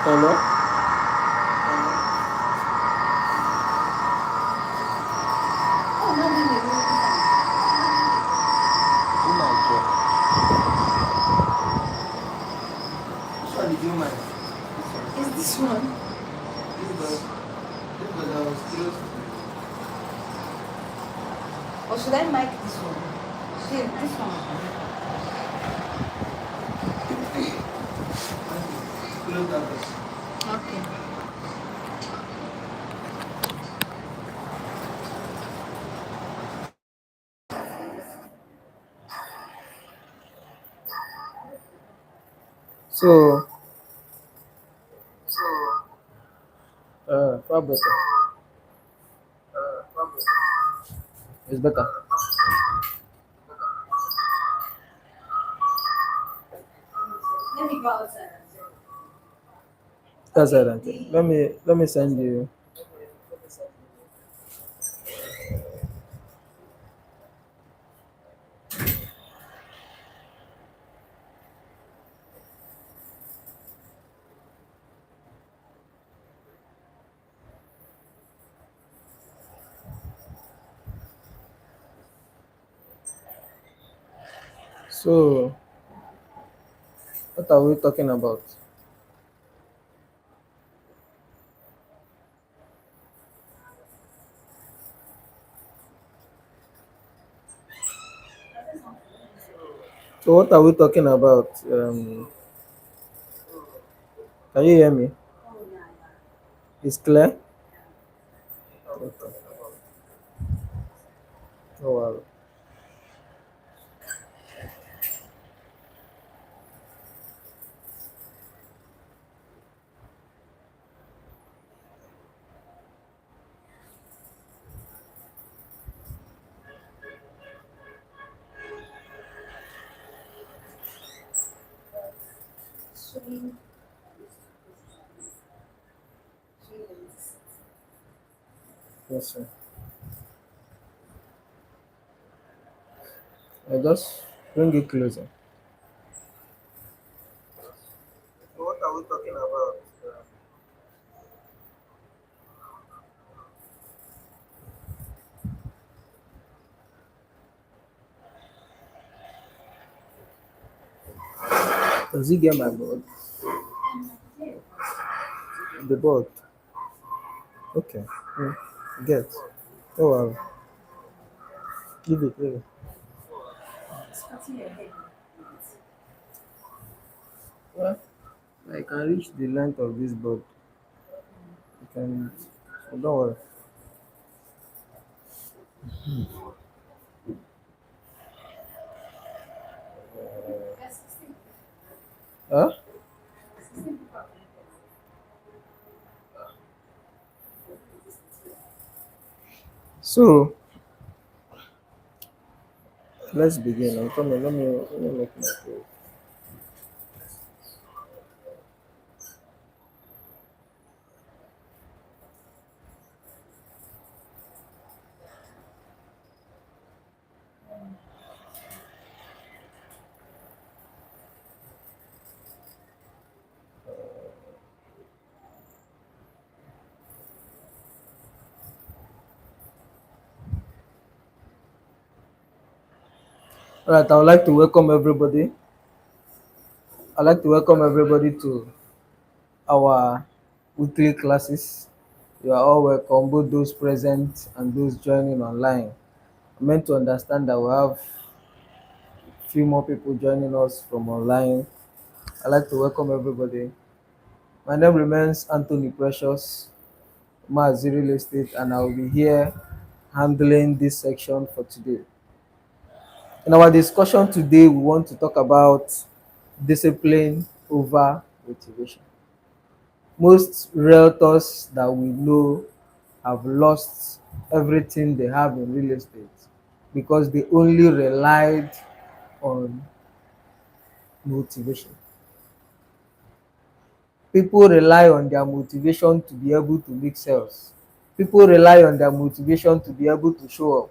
Hello? Oh my god. Which one did you mind? Is this one? This was this was I was close to Or should I mic this one? See, this one. close that person. Okay. So far better. It's better. Let me go outside. That's it. Auntie. Let me send you. So what are we talking about? So what are we talking about? Can you hear me? It's clear. Okay. Oh wow. Swing. Yes, sir. I just bring it closer. So what are we talking about? Does he get my board? The board. Okay. Hmm. Get. Oh wow. Give it. Give it. Scratching your head. Well, I can reach the length of this board. You can. So don't worry. Huh? So let's begin. I'm coming. Let me make my clothes. All right. I would like to welcome everybody. I'd like to welcome everybody to our weekly classes. You are all welcome, both those present and those joining online. I'm meant to understand that we have few more people joining us from online. I'd like to welcome everybody. My name remains Anthony Precious, Mazi Real Estate, and I will be here handling this section for today. In our discussion today, we want to talk about discipline over motivation. Most realtors that we know have lost everything they have in real estate because they only relied on motivation. People rely on their motivation to be able to make sales. People rely on their motivation to be able to show up.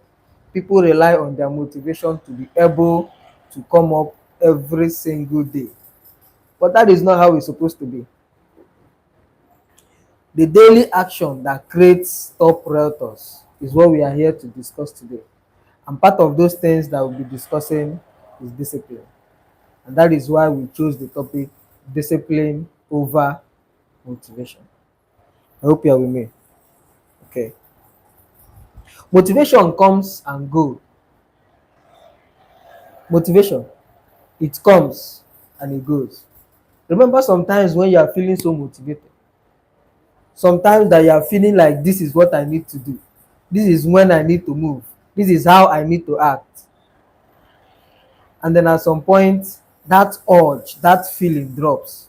People rely on their motivation to be able to come up every single day. But that is not how it's supposed to be. The daily action that creates top realtors is what we are here to discuss today. And part of those things that we'll be discussing is discipline. And that is why we chose the topic discipline over motivation. I hope you are with me. Okay. Motivation comes and goes. Motivation, it comes and it goes. Remember sometimes when you are feeling so motivated, sometimes that you are feeling like this is what I need to do, this is when I need to move, this is how I need to act. And then at some point, that urge, that feeling drops.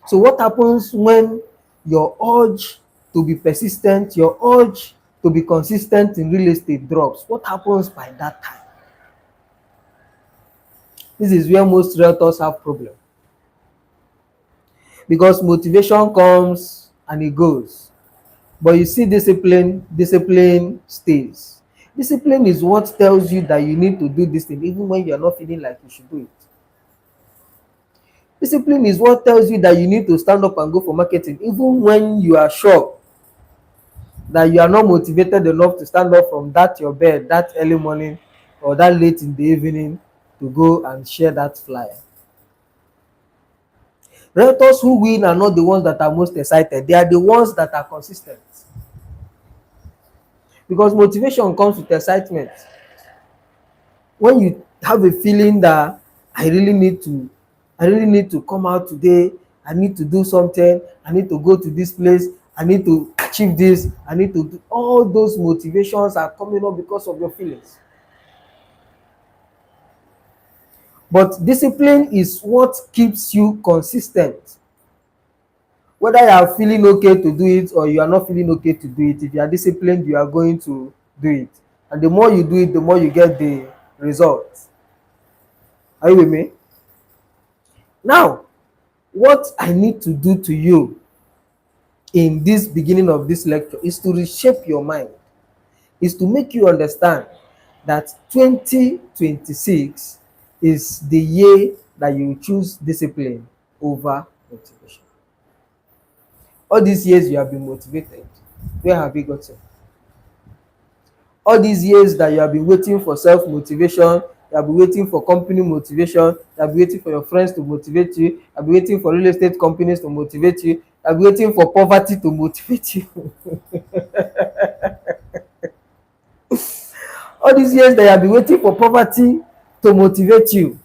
So what happens when your urge to be persistent, your urge to be consistent in real estate drops? What happens by that time? This is where most realtors have problem, because motivation comes and it goes. But you see, discipline stays. Discipline is what tells you that you need to do this thing even when you're not feeling like you should do it. Discipline is what tells you that you need to stand up and go for marketing even when you are sure that you are not motivated enough to stand up from that your bed that early morning or that late in the evening to go and share that flyer. Realtors who win are not the ones that are most excited. They are the ones that are consistent. Because motivation comes with excitement. When you have a feeling that I really need to come out today, I need to do something, I need to go to this place, I need to achieve this, I need to do, all those motivations are coming up because of your feelings. But discipline is what keeps you consistent. Whether you are feeling okay to do it or you are not feeling okay to do it, if you are disciplined, you are going to do it. And the more you do it, the more you get the results. Are you with me? Now, what I need to do to you in this beginning of this lecture is to reshape your mind, is to make you understand that 2026 is the year that you choose discipline over motivation. All these years you have been motivated. Where have you gotten? All these years that you have been waiting for self-motivation, you have been waiting for company motivation, you have been waiting for your friends to motivate you, you have been waiting for real estate companies to motivate you, you have been waiting for poverty to motivate you. All these years that you have been waiting for poverty to motivate you,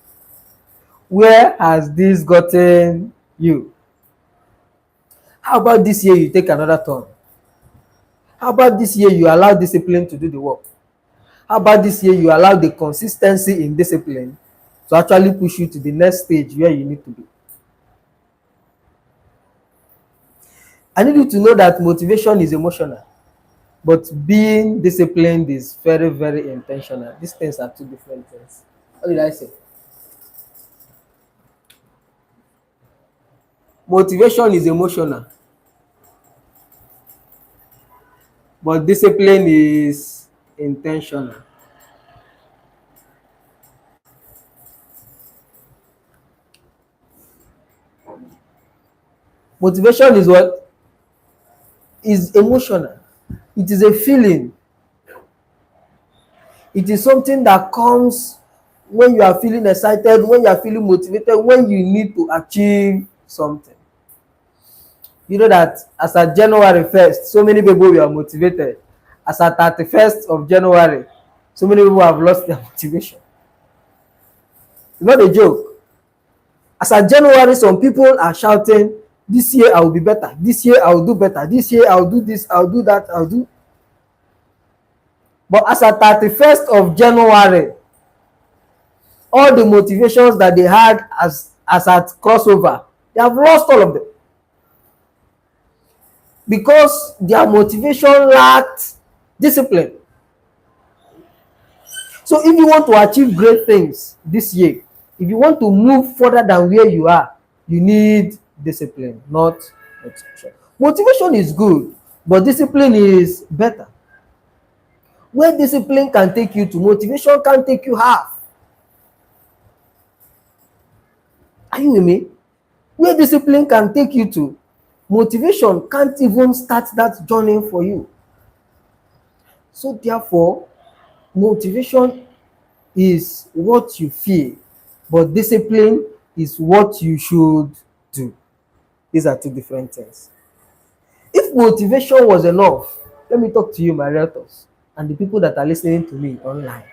where has this gotten you? How about this year you take another turn? How about this year you allow discipline to do the work? How about this year you allow the consistency in discipline to actually push you to the next stage where you need to be? I need you to know that motivation is emotional, but being disciplined is very, very intentional. These things are two different things. What did I say? Motivation is emotional, but discipline is intentional. Motivation is what? Is emotional. It is a feeling. It is something that comes when you are feeling excited, when you are feeling motivated, when you need to achieve something. You know that as at January 1st, so many people were motivated. As at 31st of January, so many people have lost their motivation. It's not a joke. As at January, some people are shouting, this year I will be better, this year I will do better, this year I will do this, I will do that, I will do. But as at 31st of January, all the motivations that they had as at crossover, they have lost all of them. Because their motivation lacked discipline. So if you want to achieve great things this year, if you want to move further than where you are, you need discipline, not motivation. Motivation is good, but discipline is better. Where discipline can take you to, motivation can take you half. Are you with me? Where discipline can take you to, Motivation can't even start that journey for you. So therefore, motivation is what you feel, but discipline is what you should do. These are two different things. If motivation was enough, let me talk to you, my realtors, and the people that are listening to me online.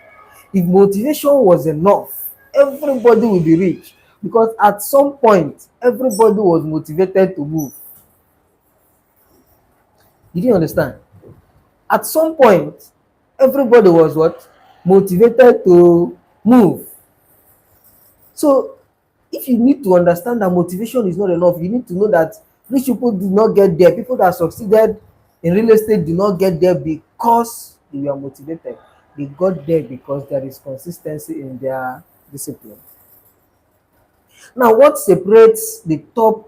If motivation was enough, everybody will be rich, because at some point, everybody was motivated to move. Did you understand? At some point, everybody was what? Motivated to move. So if you need to understand that motivation is not enough, you need to know that rich people do not get there. People that succeeded in real estate do not get there because they were motivated. They got there because there is consistency in their discipline. Now, what separates the top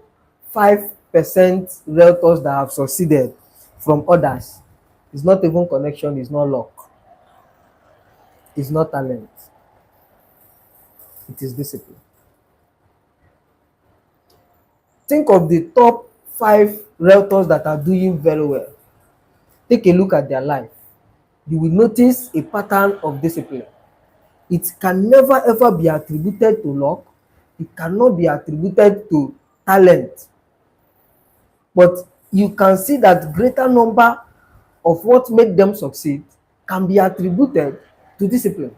5% realtors that have succeeded from others is not even connection, it's not luck, it's not talent, it is discipline. Think of the top 5 realtors that are doing very well. Take a look at their life. You will notice a pattern of discipline. It can never ever be attributed to luck. It cannot be attributed to talent. But you can see that greater number of what made them succeed can be attributed to discipline.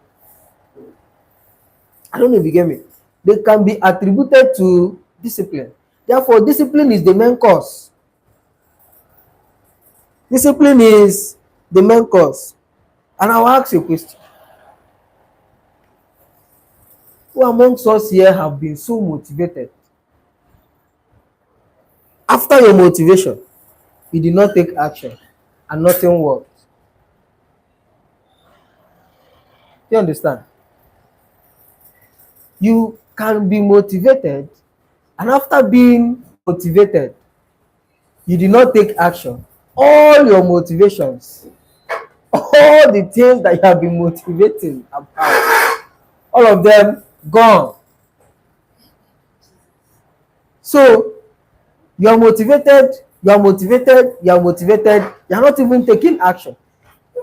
I don't know if you get me. They can be attributed to discipline. Therefore, discipline is the main cause. Discipline is the main cause. And I will ask you a question. Who amongst us here have been so motivated? After your motivation, you did not take action and nothing worked. Do you understand? You can be motivated, and after being motivated, you did not take action. All your motivations, all the things that you have been motivating about, all of them gone. So you are motivated, you are motivated, you are motivated, you are not even taking action.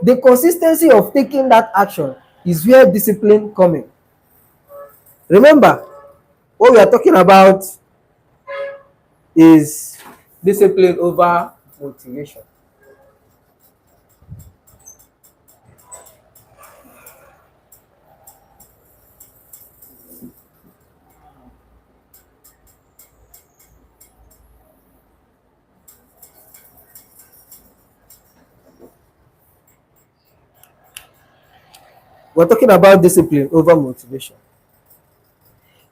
The consistency of taking that action is where discipline coming. Remember, what we are talking about is discipline over motivation. We're talking about discipline over motivation.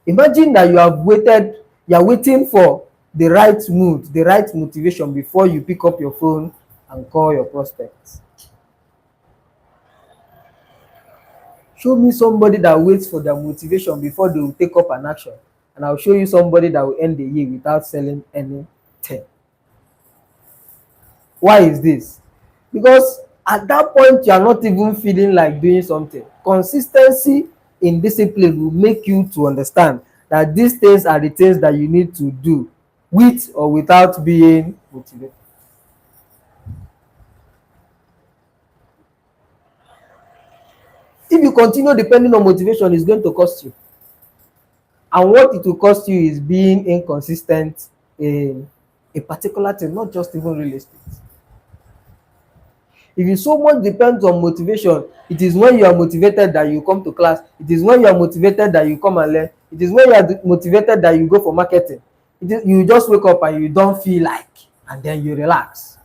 Imagine that you are waiting for the right mood, the right motivation before you pick up your phone and call your prospects. Show me somebody that waits for their motivation before they will take up an action, and I'll show you somebody that will end the year without selling anything. Why is this? Because at that point, you are not even feeling like doing something. Consistency in discipline will make you to understand that these things are the things that you need to do with or without being motivated. If you continue depending on motivation, it's going to cost you. And what it will cost you is being inconsistent in a particular thing, not just even real estate. If you so much depends on motivation, it is when you are motivated that you come to class. It is when you are motivated that you come and learn. It is when you are motivated that you go for marketing. You just wake up and you don't feel like, and then you relax.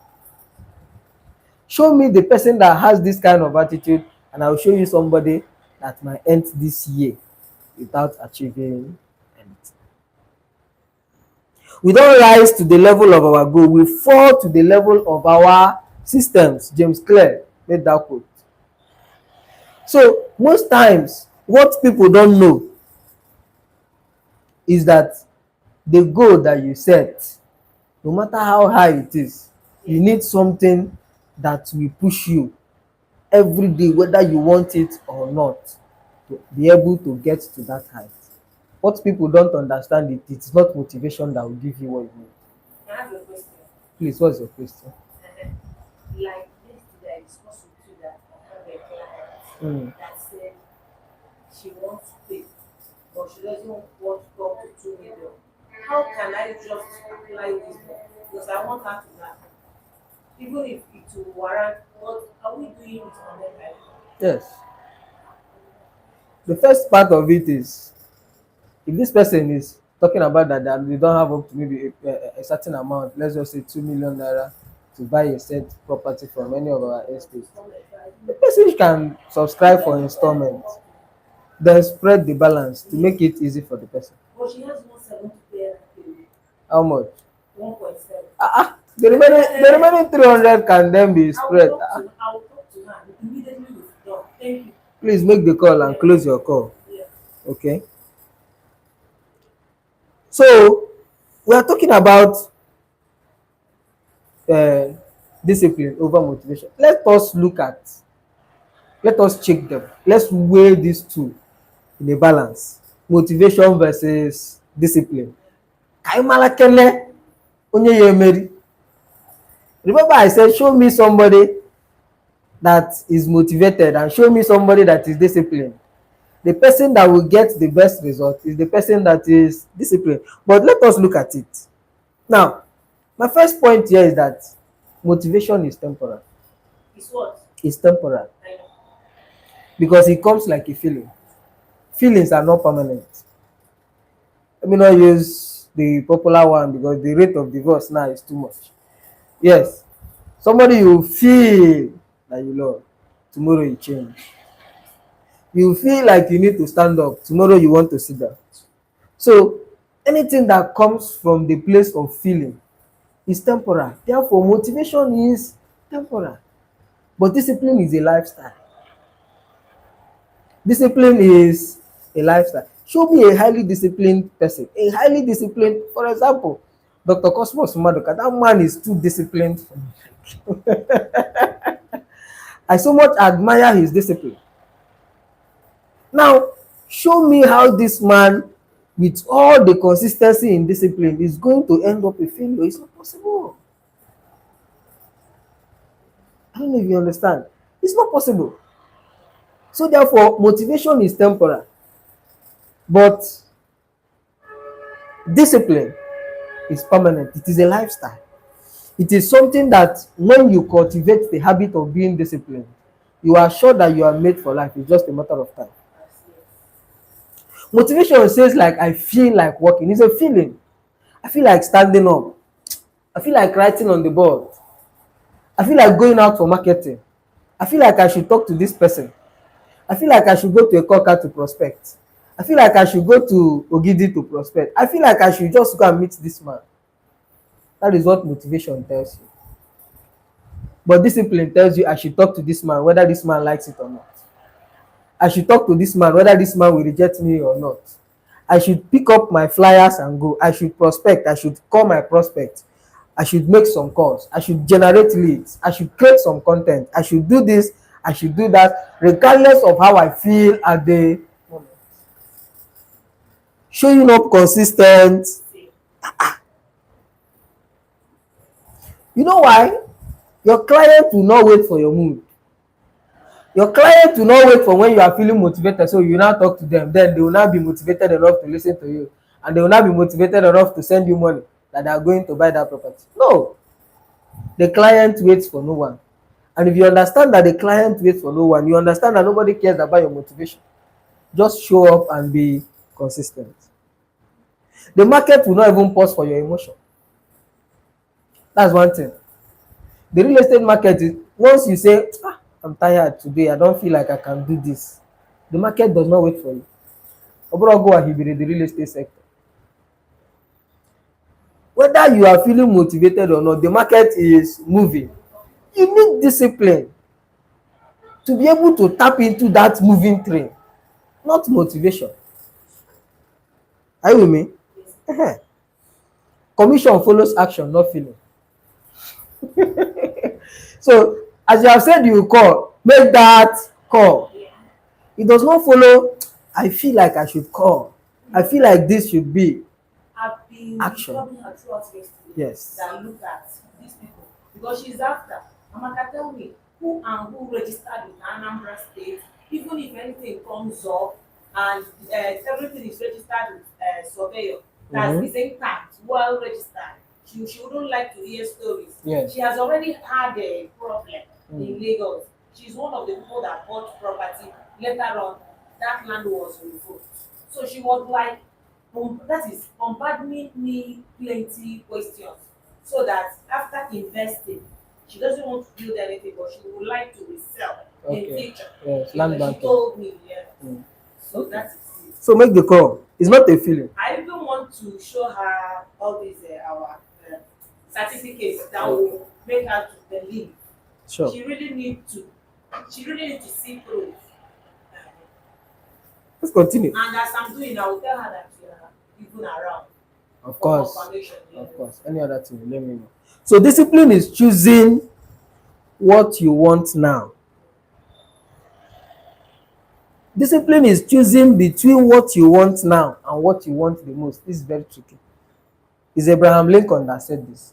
Show me the person that has this kind of attitude, and I will show you somebody that might end this year without achieving anything. We don't rise to the level of our goal, we fall to the level of our systems. James Clear made that quote. So most times, what people don't know is that the goal that you set, no matter how high it is, you need something that will push you every day, whether you want it or not, to be able to get to that height. What people don't understand, it's not motivation that will give you what you need. I have a question. Please, what's your question? Like yesterday, I discussed with you that I have a client Mm. that said she wants to pay, but she doesn't want to talk to 2 million. How can I just apply wisdom? Because I want her to learn, even if it will warrant. What are we doing it on the life? Yes. The first part of it is, if this person is talking about that they don't have up to maybe a certain amount, let's just say 2 million naira to buy a set property from any of our estates, the person can subscribe for installment, then spread the balance to make it easy for the person. But she has 1.7 to pay her bill. How much? 1.7. The remaining 300 can then be spread. I will talk to her immediately with done. Thank you. Please make the call and close your call. Yeah. Okay. So we are talking about uh, discipline over motivation. Let us check them. Let's weigh these two in a balance. Motivation versus discipline. Kaimalakele onye ya emeri. Remember I said show me somebody that is motivated and show me somebody that is disciplined. The person that will get the best result is the person that is disciplined. But let us look at it. Now, my first point here is that motivation is temporal. It's what? It's temporal because it comes like a feeling. Feelings are not permanent. Let me not use the popular one because the rate of divorce now is too much. Yes, somebody you feel that you love, tomorrow you change. You feel like you need to stand up, tomorrow you want to sit down. So anything that comes from the place of feeling is temporal. Therefore, motivation is temporal. But discipline is a lifestyle. Discipline is a lifestyle. Show me a highly disciplined person. A highly disciplined, for example, Dr. Cosmos Madoka, that man is too disciplined. I so much admire his discipline. Now, show me how this man, with all the consistency in discipline, is going to end up a failure. It's not possible. I don't know if you understand. It's not possible. So therefore, motivation is temporal. But discipline is permanent. It is a lifestyle. It is something that when you cultivate the habit of being disciplined, you are sure that you are made for life. It's just a matter of time. Motivation says like I feel like working. It's a feeling. I feel like standing up. I feel like writing on the board. I feel like going out for marketing. I feel like I should talk to this person. I feel like I should go to a Koka to prospect. I feel like I should go to Ogidi to prospect. I feel like I should just go and meet this man. That is what motivation tells you. But discipline tells you I should talk to this man whether this man likes it or not. I should talk to this man whether this man will reject me or not. I should pick up my flyers and go. I should prospect. I should call my prospect. I should make some calls. I should generate leads. I should create some content. I should do this. I should do that, regardless of how I feel at the moment. Showing up consistent. You know why? Your client will not wait for your mood. Your client will not wait for when you are feeling motivated, so you now talk to them. Then they will not be motivated enough to listen to you, and they will not be motivated enough to send you money that they are going to buy that property. No, the client waits for no one. And if you understand that the client waits for no one, you understand that nobody cares about your motivation. Just show up and be consistent. The market will not even pause for your emotion. That's one thing. The real estate market is, once you say, I'm tired today, I don't feel like I can do this, the market does not wait for you. Obrogo Ahibiri, the real estate sector. Whether you are feeling motivated or not, the market is moving. You need discipline to be able to tap into that moving train, not motivation. Are you with me? Commission follows action, not feeling. So, as you have said, you call, make that call. It does not follow, I feel like I should call. I feel like this should be I've been action. throughout yesterday. Yes. That look at these people because she's after. Amaka, tell me who and who registered with Anambra State, even if anything comes up and everything is registered with surveyor that Mm-hmm. is intact, well registered. She wouldn't like to hear stories. Yes. She has already had a problem in Mm. Lagos. She's one of the people that bought property. Later on, that land was revoked. So she was like, that is bombarding me plenty questions. So that after investing, she doesn't want to build anything, but she would like to resell in Okay. future. Yes. You Land know, she banking. told me, yeah. Mm. So Okay. that is it. So make the call. It's not a feeling. I even want to show her all these our certificates that Okay. will make her to believe. Sure. She really need to. She really need to see proof. Let's continue. And as I'm doing, I will tell her that you are even around Of for course. confirmation. Yes. Of course. Any other thing, let me know. So discipline is choosing what you want now. Discipline is choosing between what you want now and what you want the most. This is very tricky. It's Abraham Lincoln that said this.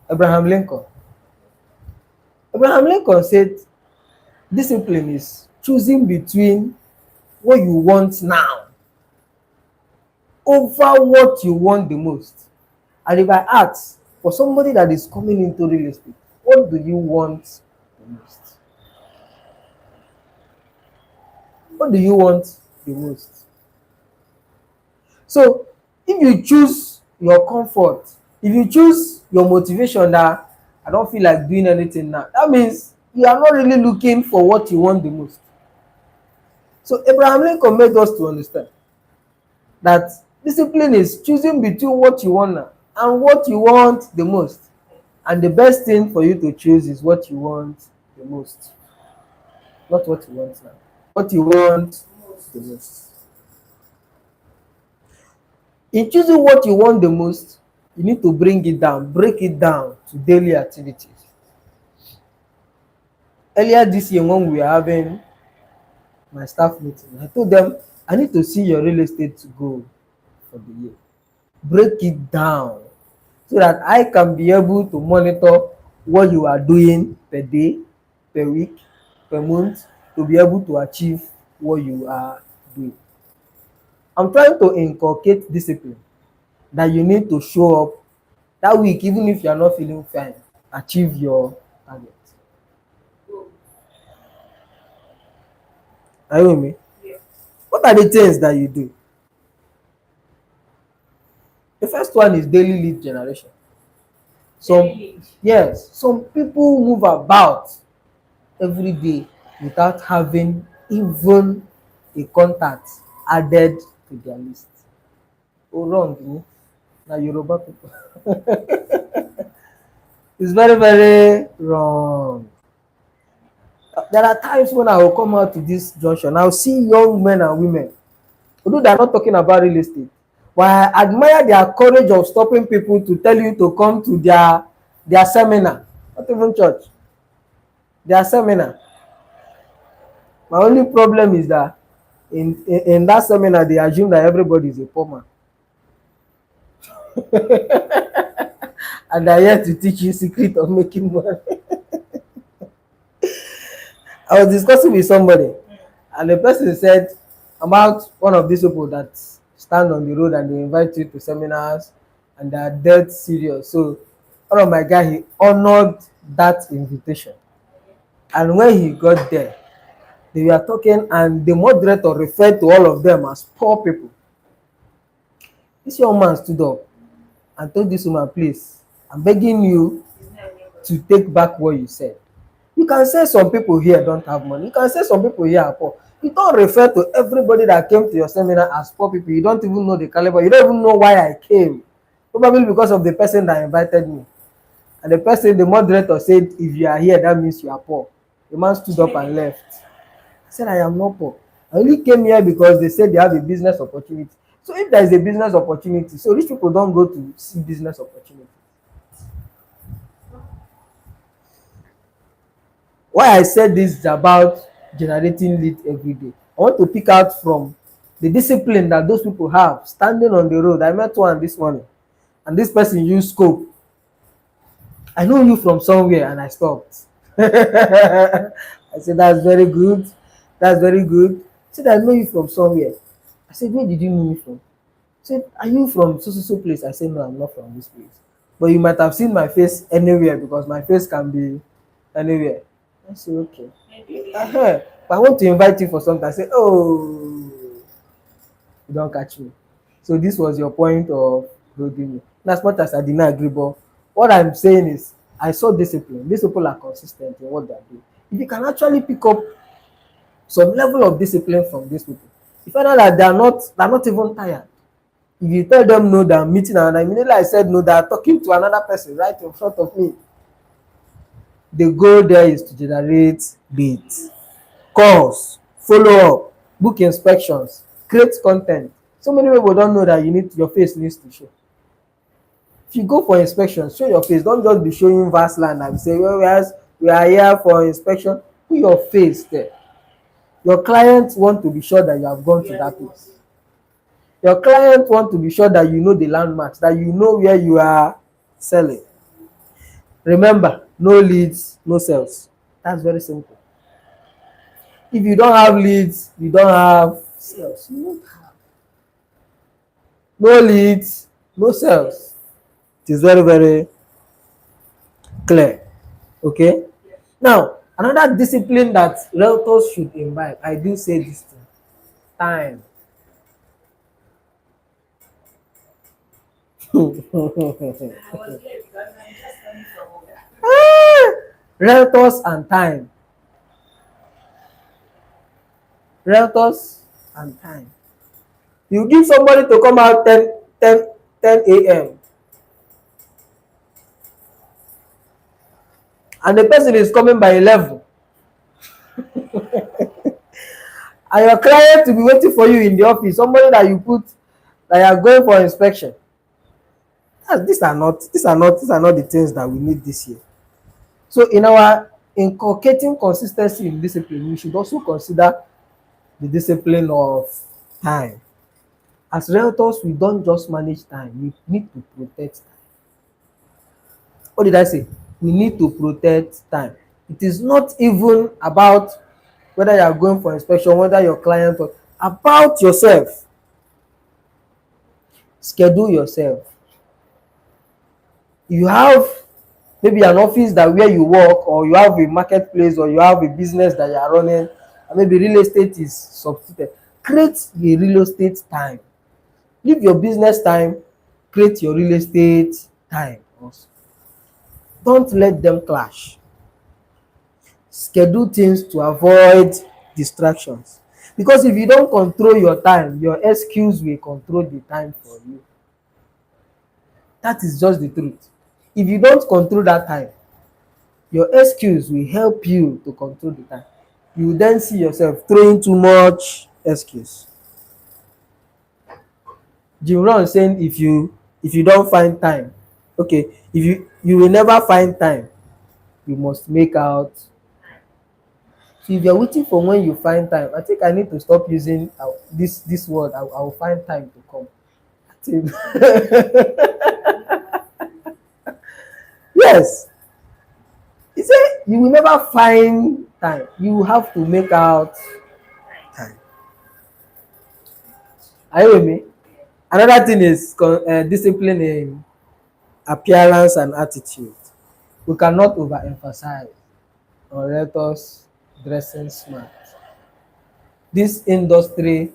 Abraham Lincoln. Abraham Lincoln said discipline is choosing between what you want now over what you want the most. And if I ask for somebody that is coming into real estate, what do you want the most? What do you want the most? So if you choose your comfort, if you choose your motivation that I don't feel like doing anything now, that means you are not really looking for what you want the most. So Abraham Lincoln made us to understand that discipline is choosing between what you want now and what you want the most. And the best thing for you to choose is what you want the most, not what you want now. What you want the most. In choosing what you want the most, you need to bring it down, break it down to daily activities. Earlier this year, when we were having my staff meeting, I told them I need to see your real estate goal for the year. Break it down so that I can be able to monitor what you are doing per day, per week, per month, to be able to achieve what you are doing. I'm trying to inculcate discipline that you need to show up that week, even if you are not feeling fine, achieve your target. Go. Are you with me? Yeah. What are the things that you do? The first one is daily lead generation. Daily Some need. yes, some people move about every day without having even a contact added to their list. Oh, wrong, na Yoruba people. It's very, very wrong. There are times when I will come out to this junction, I will see young men and women, although they are not talking about real estate, but I admire their courage of stopping people to tell you to come to their seminar, not even church, their seminar. My only problem is that in that seminar they assume that everybody is a poor man and they are here to teach you secret of making money. I was discussing with somebody and the person said about one of these people that stand on the road and they invite you to seminars and they are dead serious. So one of my guy, he honored that invitation, and when he got there they were talking and the moderator referred to all of them as poor people. This young man stood up and told this woman, please, I'm begging you It's not everybody. to take back what you said. You can say some people here don't have money. You can say some people here are poor. You don't refer to everybody that came to your seminar as poor people. You don't even know the caliber. You don't even know why I came. Probably because of the person that invited me. And the person, the moderator said, if you are here, that means you are poor. The man stood up and left. I said, I am not poor. I only came here because they said they have a business opportunity. So if there is a business opportunity, so rich people don't go to see business opportunity. Why I said this is about generating lead every day. I want to pick out from the discipline that those people have standing on the road. I met one this morning, and this person used scope I know you from somewhere, and I stopped. I said, that's very good. That's very good. He said, I know you from somewhere. I said, where did you know me from? He said, are you from so so so place? I said, no, I'm not from this place. But you might have seen my face anywhere because my face can be anywhere. I said, okay. Maybe here. Uh-huh. But I want to invite you for something. I said, oh, you don't catch me. So this was your point of holding me. And as much as I did not agree, but what I'm saying is I saw discipline. These people are consistent in what they're doing. If you can actually pick up some level of discipline from these people, you find out that they're not even tired. If you tell them no, they're meeting another. Immediately I said no, they're talking to another person right in front of me. The goal there is to generate leads, calls, follow up, book inspections, create content. So many people don't know that your face needs to show. If you go for inspection, show your face. Don't just be showing vast land and say, well, yes, we are here for inspection. Put your face there. Your clients want to be sure that you have gone to Really that want place. it. Your clients want to be sure that you know the landmarks, that you know where you are selling. Remember, no leads, no sales. That's very simple. If you don't have leads, you don't have sales. You don't have. No leads, no sales. It is very, very clear. Okay? Yes. Now, another discipline that realtors should imbibe, I do say this thing, time. I was here because I'm just coming from work. Realtors and time. Realtors and time. You give somebody to come out 10 a.m. and the person is coming by 11, and your client will be waiting for you in the office, somebody that you put that you are going for inspection. These are not the things that we need this year. So in our inculcating consistency in discipline, we should also consider the discipline of time. As realtors, we don't just manage time, we need to protect time. What did I say? We need to protect time. It is not even about whether you are going for inspection, whether your client, or about yourself. Schedule yourself. You have maybe an office that where you work, or you have a marketplace, or you have a business that you are running, and maybe real estate is substituted. Create a real estate time. Leave your business time, create your real estate time also. Don't let them clash. Schedule things to avoid distractions. Because if you don't control your time, your excuse will control the time for you. That is just the truth. If you don't control that time, your excuse will help you to control the time. You will then see yourself throwing too much excuse. Jim Rohn saying if you don't find time, okay, if you will never find time, you must make out. So if you're waiting for when you find time, I think I need to stop using this word. I will find time to come. Yes, he said you will never find time. You have to make out time. Are you with me? Another thing is discipline in appearance and attitude. We cannot overemphasize on realtors dressing smart. This industry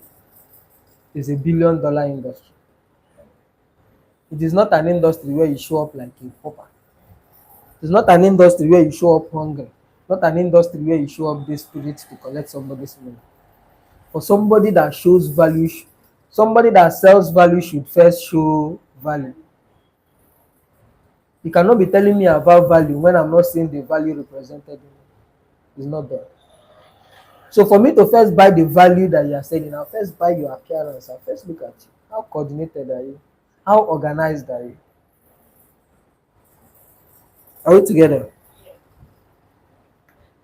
is a $1 billion industry. It is not an industry where you show up like a pauper. It's not an industry where you show up hungry. Not an industry where you show up desperate to collect somebody's money. For somebody that shows value, somebody that sells value should first show value. You cannot be telling me about value when I'm not seeing the value represented in it. It's not there. So for me to first buy the value that you are selling, I'll first buy your appearance. I'll first look at you. How coordinated are you? How organized are you? Are we together? Yeah.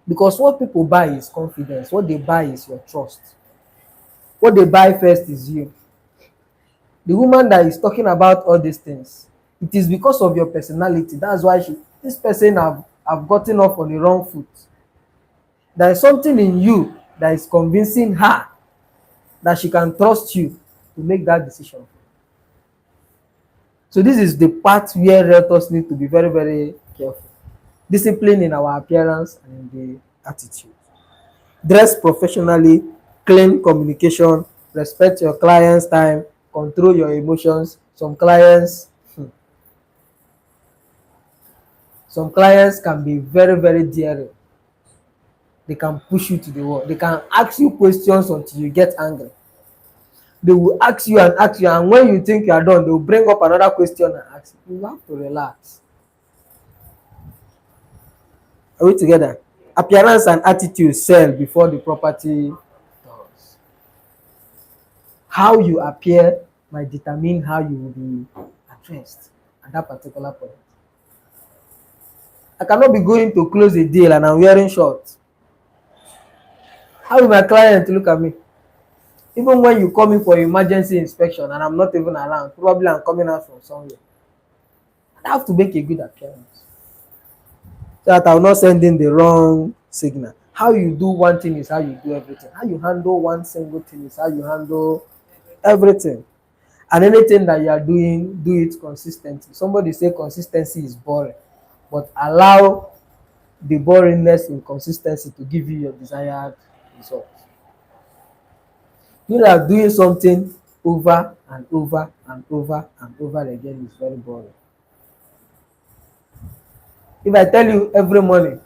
Because what people buy is confidence. What they buy is your trust. What they buy first is you. The woman that is talking about all these things, it is because of your personality. That's why this person have gotten off on the wrong foot. There is something in you that is convincing her that she can trust you to make that decision. So this is the part where realtors need to be very, very careful. Discipline in our appearance and in the attitude. Dress professionally, clean communication, respect your client's time, control your emotions. Some clients can be very, very daring. They can push you to the wall. They can ask you questions until you get angry. They will ask you, and when you think you are done, they will bring up another question and ask you. You have to relax. Are we together? Appearance and attitude sell before the property does. How you appear might determine how you will be addressed at that particular point. I cannot be going to close a deal and I'm wearing shorts. How will my client look at me? Even when you come in for emergency inspection and I'm not even around, probably I'm coming out from somewhere. I have to make a good appearance so that I will not send in the wrong signal. How you do one thing is how you do everything. How you handle one single thing is how you handle everything. And anything that you are doing, do it consistently. Somebody say consistency is boring, but allow the boringness in consistency to give you your desired result. You are doing something over and over and over and over again is very boring. If I tell you every morning,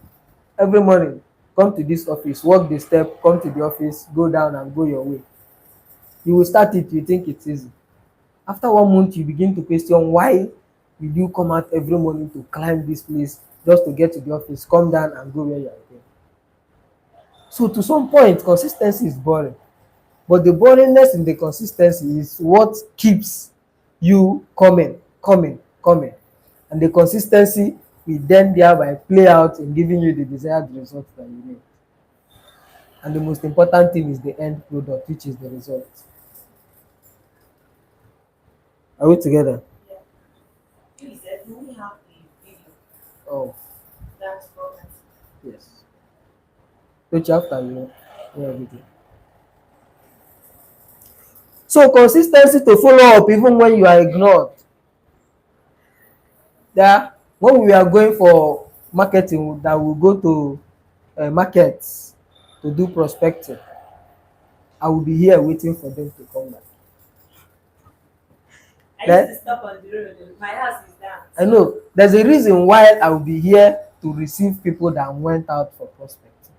come to this office, walk the step, come to the office, go down and go your way, you will start it, you think it's easy. After 1 month, you begin to question why will you come out every morning to climb this place just to get to the office, come down and go where you are going. So to some point, consistency is boring. But the boringness in the consistency is what keeps you coming. And the consistency will then thereby play out in giving you the desired result that you need. And the most important thing is the end product, which is the result. Are we together? Yeah. Please, do we have a video? Oh, That's important. yes. Which after you everything. So consistency to follow up even when you are ignored. That when we are going for marketing, that we go to markets to do prospecting, I will be here waiting for them to come back. I used to Then stop on the road. My house is down. I know there's a reason why I will be here to receive people that went out for prospecting,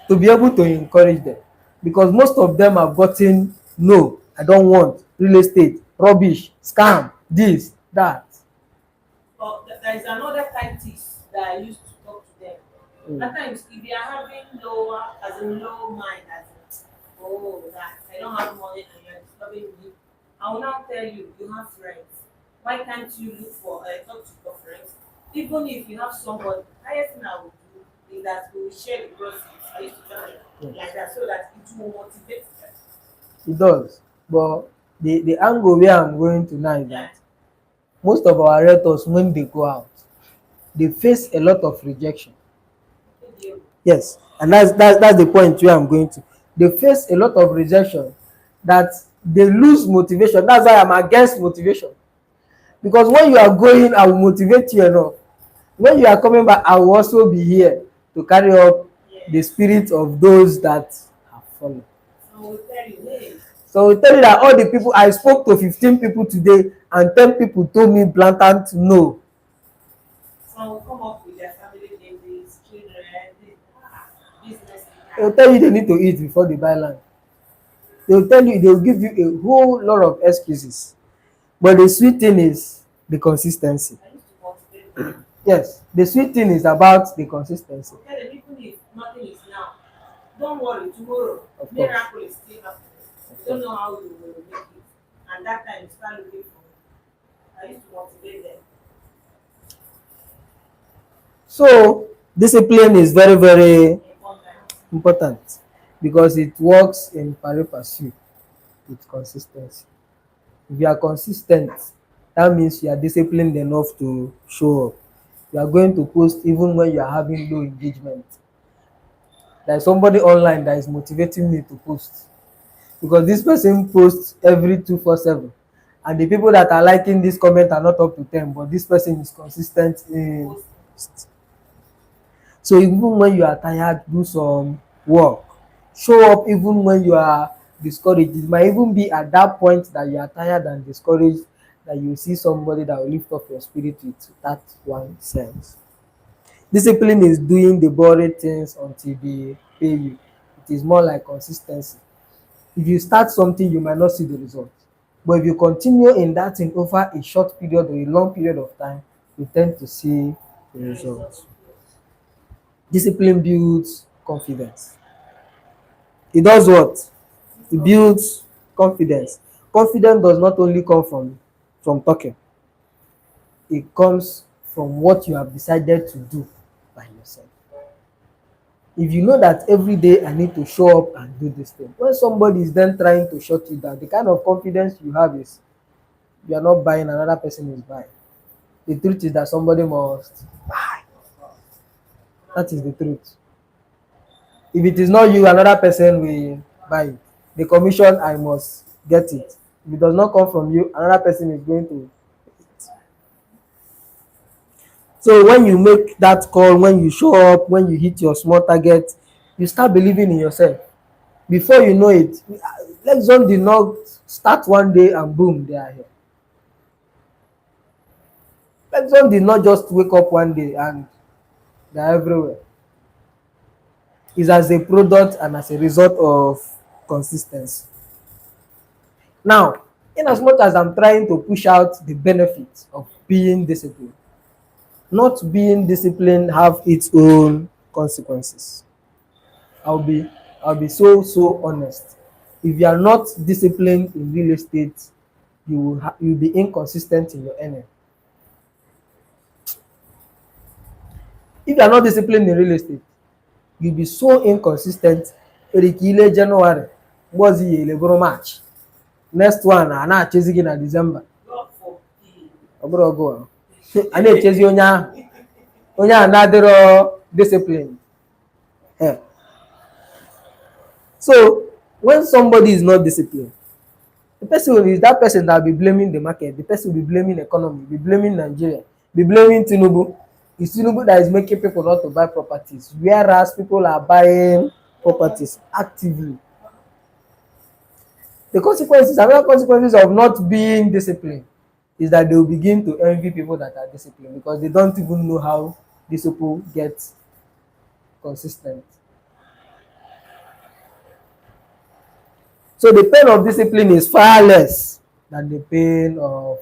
to be able to encourage them, because most of them have gotten no, I don't want real estate, rubbish, scam, this, that. But there is another tactics that I used to talk to them. At times, if they are having lower, as in low mind, as in, oh, that I don't have money and you're disturbing me, I will now tell you, you have friends. Why can't you look for, talk to your friends? Even if you have somebody, the highest thing I would do is that we will share the groceries. I used to tell them like that so that it will motivate them. It does. But the angle where I'm going to now is Yeah. that most of our realtors, when they go out, they face a lot of rejection. Video. Yes, and that's the point where I'm going to. They face a lot of rejection that they lose motivation. That's why I'm against motivation. Because when you are going, I will motivate you enough. When you are coming back, I will also be here to carry up the Yes. spirit of those that have fallen. So we'll tell you, hey, So I tell you that all the people I spoke to 15 people today and 10 people told me blatant no. some will come up with their family name, this children, this business. They will tell you they need to eat before they buy land. They will tell you, they will give you a whole lot of excuses. But the sweet thing is the consistency. I used to motivate them. Yes, the sweet thing is about the consistency. Tell them even if nothing is now, don't worry, tomorrow, Of course. miracle is still happening. You don't know how you will make it. And that time you start looking for it. I used to motivate them. So discipline is very, very Important. important because it works in pari passu with consistency. If you are consistent, that means you are disciplined enough to show up. You are going to post even when you are having low engagement. There is somebody online that is motivating me to post, because this person posts every 247, and the people that are liking this comment are not up to 10, but this person is consistent in. So even when you are tired, do some work. Show up even when you are discouraged. It might even be at that point that you are tired and discouraged that you see somebody that will lift up your spirit with that one sense. Discipline is doing the boring things until they pay you. It is more like consistency. If you start something, you might not see the result. But if you continue in that thing over a short period or a long period of time, you tend to see the results. Discipline builds confidence. It does what? It builds confidence. Confidence does not only come from talking, it comes from what you have decided to do by yourself. If you know that every day I need to show up and do this thing, when somebody is then trying to shut you down, the kind of confidence you have is you are not buying, another person is buying. The truth is that somebody must buy. That is the truth. If it is not you, another person will buy it. The commission, I must get it. If it does not come from you, another person is going to. So when you make that call, when you show up, when you hit your small target, you start believing in yourself. Before you know it, Lexxon did not start one day and boom, they are here. Lexxon did not just wake up one day and they are everywhere. It's as a product and as a result of consistency. Now, in as much as I'm trying to push out the benefits of being disciplined, not being disciplined have its own consequences. I'll be I'll be so honest. If you are not disciplined in real estate, you'll be inconsistent in your earning. If you are not disciplined in real estate, you'll be so inconsistent. Erikile January, was ile bụrụ March. Next one a na-achezi gị na December. Ọ bụrụ ọgụ a. A na-echezi onye ahụ na-adịrọ discipline. Eh. So when somebody is not disciplined, the person will is that person that will be blaming the market, the person will be blaming the economy, be blaming Nigeria, be blaming Tinubu. It's Tinubu that is making people not to buy properties, whereas people are buying properties actively. The consequences, another consequences of not being disciplined is that they will begin to envy people that are disciplined because they don't even know how these people get consistent. So the pain of discipline is far less than the pain of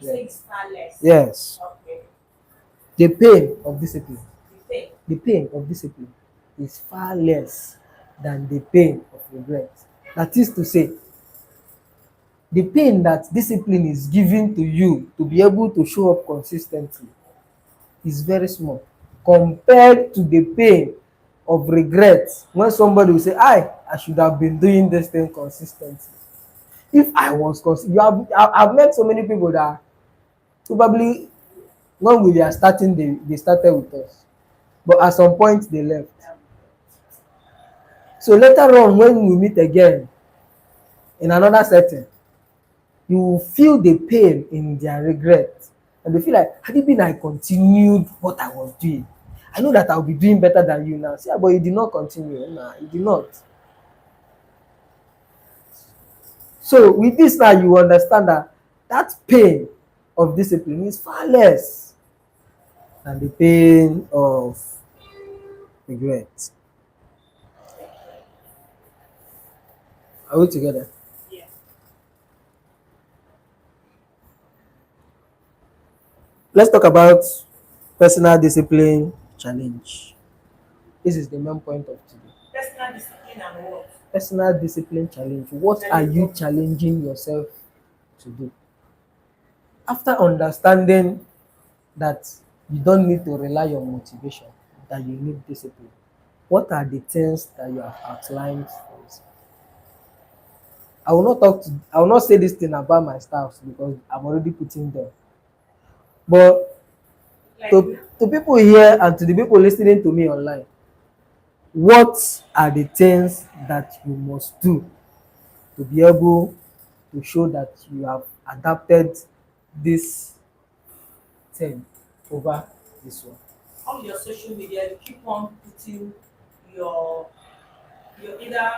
yes. Okay. The pain of discipline. The thing. The pain of discipline is far less than the pain of regret. That is to say, the pain that discipline is giving to you to be able to show up consistently is very small compared to the pain of regret when somebody will say, I should have been doing this thing consistently. If I was I've met so many people that probably when we were starting, they started with us, but at some point they left. So later on, when we meet again in another setting, you will feel the pain in their regret, and they feel like, had it been I continued what I was doing, I know that I'll be doing better than you now. See, but you did not continue. Nah, you did not. So with this now, you understand that that pain of discipline is far less than the pain of regret. Are we together? Yeah. Let's talk about personal discipline challenge. This is the main point of today. Personal discipline and what? Personal discipline challenge. What are you challenging yourself to do? After understanding that you don't need to rely on motivation, that you need discipline, what are the things that you have outlined for yourself? I will not say this thing about my staffs because I'm already putting them. But Like To people here and to the people listening to me online, what are the things that you must do to be able to show that you have adapted this thing over this one? on your social media, you keep on putting your either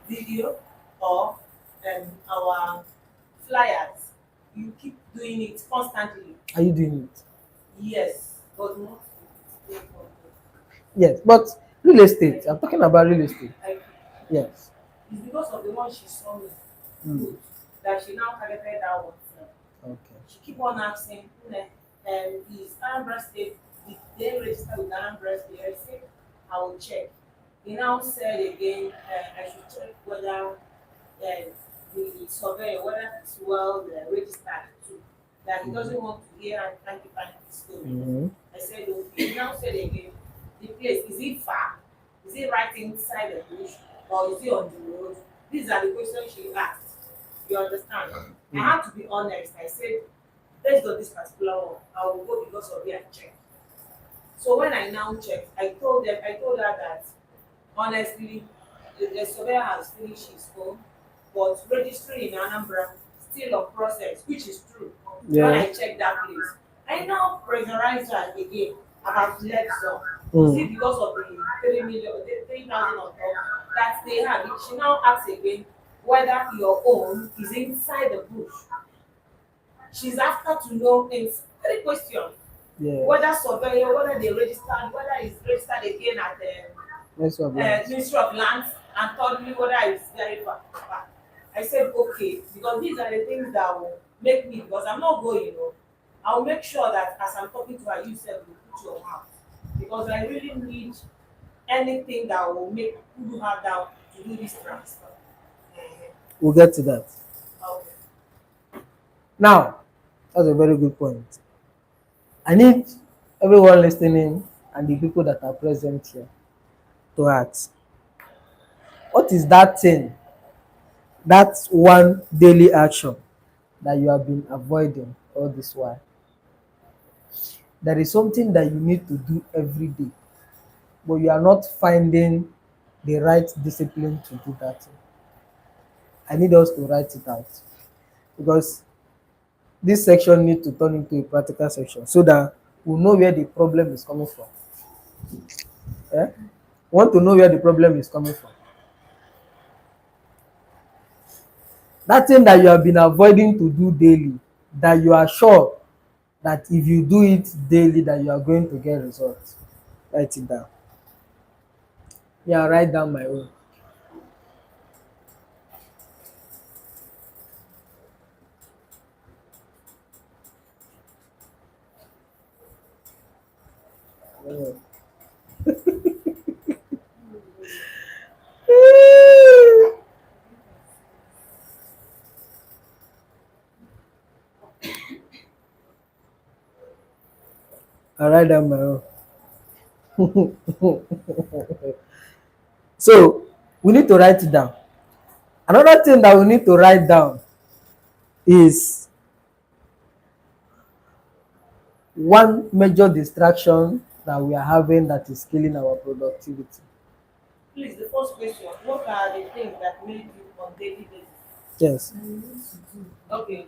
video or our flyers. You keep doing it constantly. Are you doing it? Yes, but not to display content. Yes, but real estate. I'm talking about real estate. Like Yes. it's because of the one she saw me Mm. put that she now targeted that one. Okay. She keep on asking, is Anambra State, did they register with Anambra State? I said, I will check. He now said again, I should check whether the surveyor, whether it's well registered too. That he doesn't want to hear and thank you the story. Mm-hmm. I said, okay. He now said again, the place, is it far? Is it right inside the bush? Or is it on the road? These are the questions she asked. You understand? I had to be honest. I said, based on this particular one, I will go because of their check. So when I now checked, I told her that honestly, the surveyor has finished his own, but registry in Anambra still on process, which is true. When Yeah. I checked that place, I now pressurize her again about Lexxon. Is Mm. it because of the 3 million, the 3,000 on top that they have? She now asks again whether your own is inside the bush. She's after to know in three questions Yeah. whether surveyor, whether they registered, whether it's registered again at the That's what I'm Ministry of Lands, and thirdly, whether it's very far. I said, okay, because these are the things that will make me, because I'm not going, I'll make sure that as I'm talking to her, you said, will put your mouth. Because I really need anything that will make people have down to do this transfer. We'll get to that. Okay. Now, that's a very good point. I need everyone listening and the people that are present here to ask, what is that thing, that one daily action that you have been avoiding all this while? There is something that you need to do every day, but you are not finding the right discipline to do that thing. I need us to write it out because this section needs to turn into a practical section so that we know where the problem is coming from. Eh? Want to know where the problem is coming from. That thing that you have been avoiding to do daily, that you are sure that if you do it daily, that you are going to get results. Write it down. Yeah, write down my own. I write down my own. So we need to write it down. Another thing that we need to write down is one major distraction that we are having that is killing our productivity. Please, the first question, what are the things that make you on daily basis? Yes. Okay.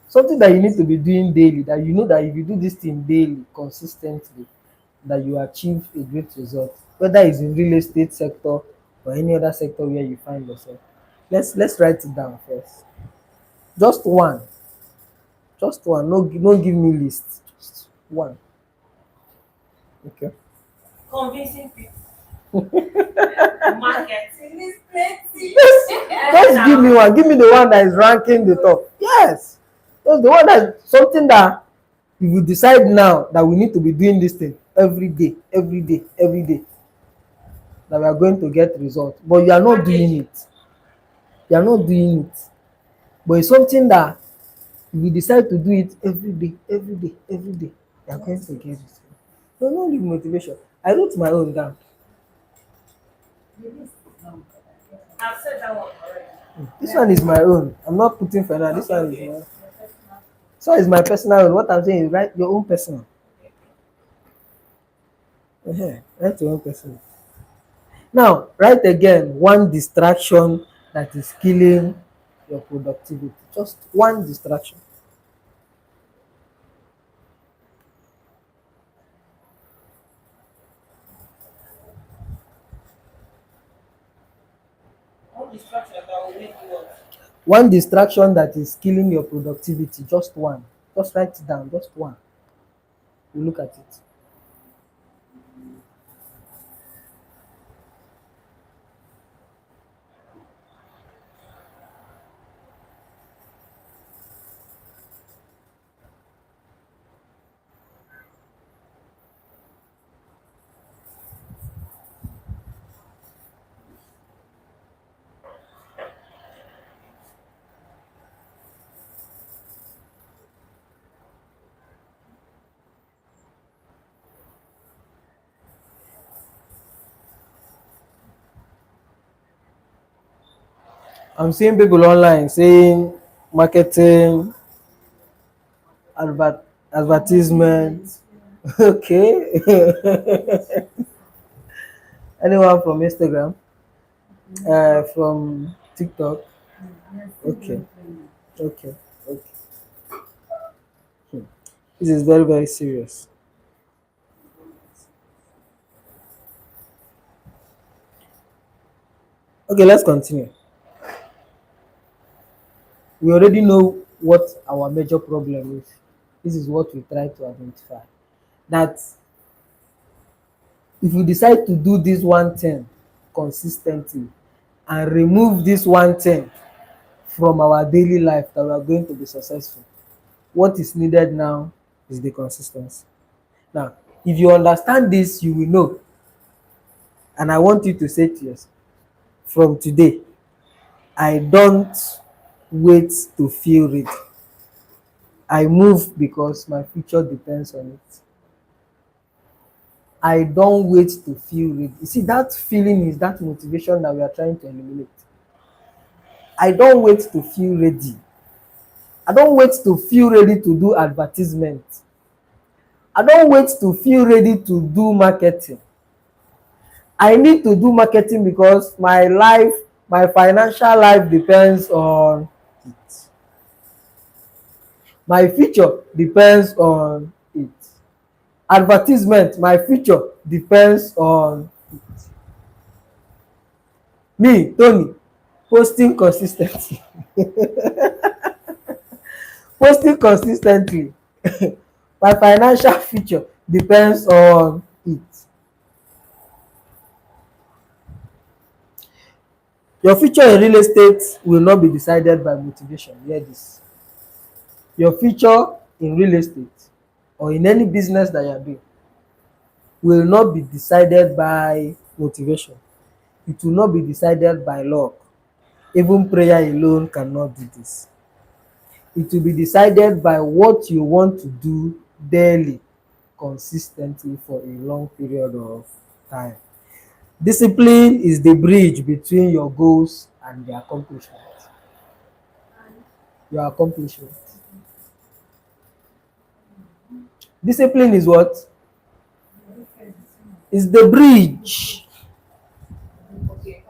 Something that you need to be doing daily, that you know that if you do this thing daily, consistently, that you achieve a great result, whether it's in real estate sector or any other sector where you find yourself. Let's write it down first. Just one. Just one. No give me list. Just one. Okay. Convincing people. Marketing is plenty. Just give me one. Give me the one that is ranking the top. Yes. Just the one that something that if you decide now that we need to be doing this thing every day, every day, every day, that we are going to get results. But you are not doing it. You are not doing it. But it's something that if you decide to do it every day, every day, every day, you are going to get it. No, no need motivation. I wrote my own down. I've said that one already. This one is my own. I'm not putting for that. This Okay, one is okay. my. So is my personal own. What I'm saying is write your own personal. Write your own personal. Now write again one distraction that is killing your productivity. Just one distraction. One distraction that will make you what? One distraction that is killing your productivity. Just one. Just write it down. Just one. You look at it. I'm seeing people online saying marketing, advertisement. Okay. Anyone from Instagram? From TikTok? Okay. Okay. Okay. Hmm. This is very, very serious. Okay, let's continue. We already know what our major problem is. This is what we try to identify. That if we decide to do this one thing consistently and remove this one thing from our daily life, that we are going to be successful. What is needed now is the consistency. Now, if you understand this, you will know. And I want you to say to yourself, from today, I don't wait to feel ready. I move because my future depends on it. I don't wait to feel ready. You see, that feeling is that motivation that we are trying to eliminate. I don't wait to feel ready. I don't wait to feel ready to do advertisement. I don't wait to feel ready to do marketing. I need to do marketing because my life, my financial life depends on it. My future depends on it. Advertisement, my future depends on me, Tony, posting consistently. Posting consistently. My financial future depends on it. Your future in real estate will not be decided by motivation. Hear this. Your future in real estate or in any business that you are doing will not be decided by motivation. It will not be decided by luck. Even prayer alone cannot do this. It will be decided by what you want to do daily, consistently for a long period of time. Discipline is the bridge between your goals and the accomplishment. Your accomplishment. Discipline is what? Is the bridge. Okay.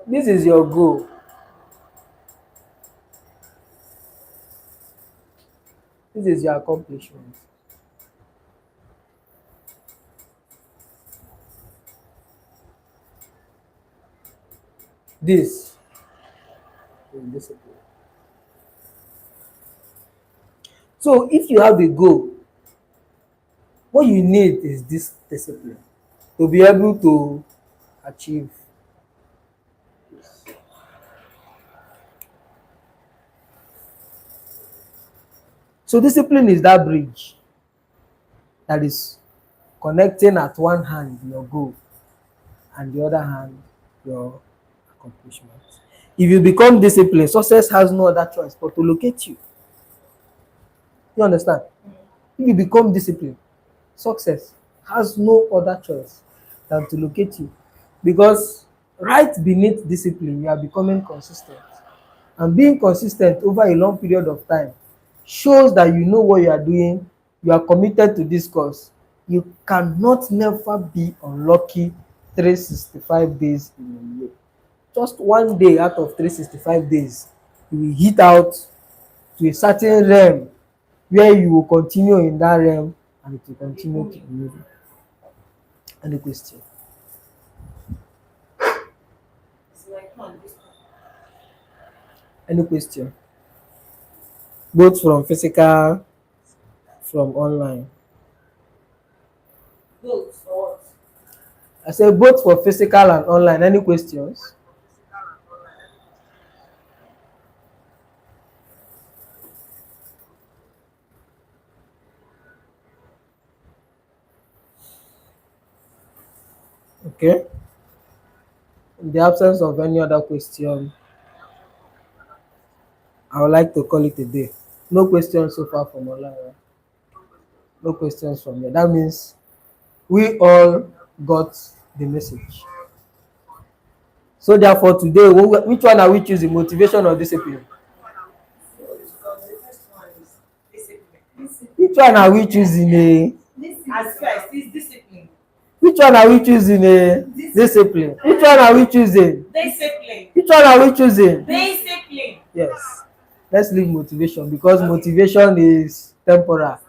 This is your goal. This is your accomplishment. This is discipline. So if you have a goal, what you need is this discipline to be able to achieve. So discipline is that bridge that is connecting at one hand your goal and the other hand your accomplishment. If you become disciplined, success has no other choice but to locate you. You understand? If you become disciplined, success has no other choice than to locate you, because right beneath discipline you are becoming consistent, and being consistent over a long period of time shows that you know what you are doing, you are committed to this cause. You cannot never be unlucky 365 days in a year. Just one day out of 365 days you will hit out to a certain realm where you will continue in that realm, and it will continue to be moving. Any question? It's like man, this Any question? Both from physical, from online. goats or what? I said both for physical and online. Any questions? Okay. In the absence of any other question, I would like to call it a day. No questions so far from online. Right? No questions from there. That means we all got the message. So therefore, today, which one are we choosing? Motivation or discipline? Goats, because the first one is discipline. Which one are we choosing? As first is discipline. Which one are we choosing? Discipline. Which one are we choosing? Discipline. Which one are we choosing? Discipline. Yes. Let's leave motivation, because motivation is temporal.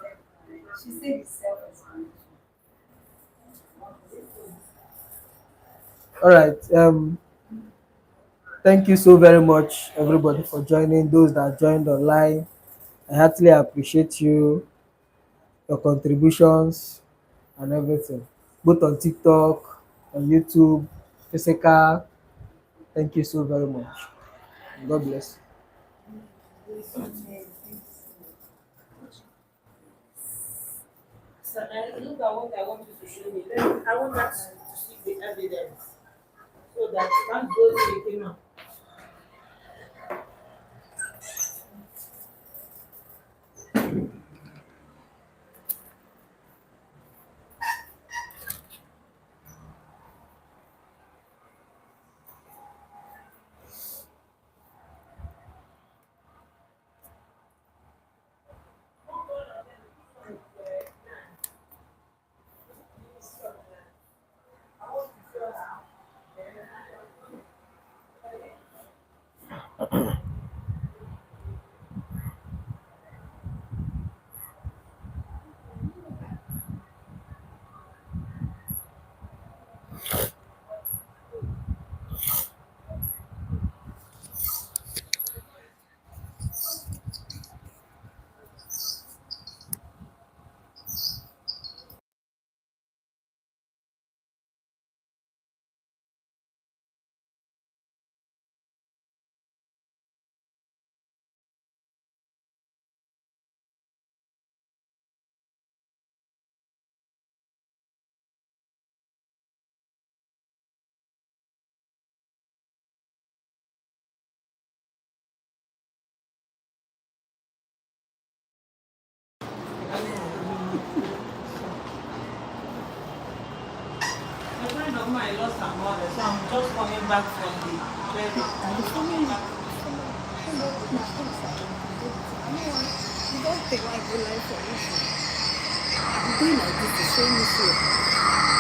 She said it's self. All right. Thank you so very much, everybody, for joining. Those that joined online, I heartily appreciate your contributions and everything, both on TikTok, on YouTube, physical. Thank you so very much. God bless. So I look at what I want you to show me. I want that to see the evidence so that that goes came out. A friend of mine lost her mother, so I'm just coming back from the burial. And the family you don't take my good life for you. I'm doing like this to show me fear.